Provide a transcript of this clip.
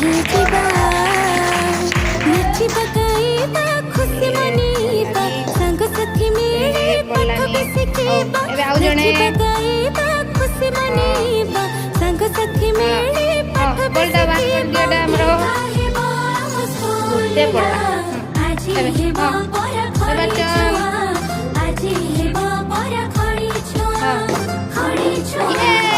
ଯିବା ନାଚି ପକାଇବା ଖୁସି ମନେଇବା ସାଙ୍ଗସାଥି ମିଳି ପାଠ ଶିଖିବା ନାଚି ପକାଇବା ଖୁସି ମନେଇବା ସାଙ୍ଗସାଥି ମିଳି ପାଠ ଶିଖିବା ଆଜି ହେବ ପରା ଖଡ଼ି ଛୁଆ ଆଜି ହେବ ପରା ଖଡ଼ି ଛୁଆ ଖଡ଼ି ଛୁଆ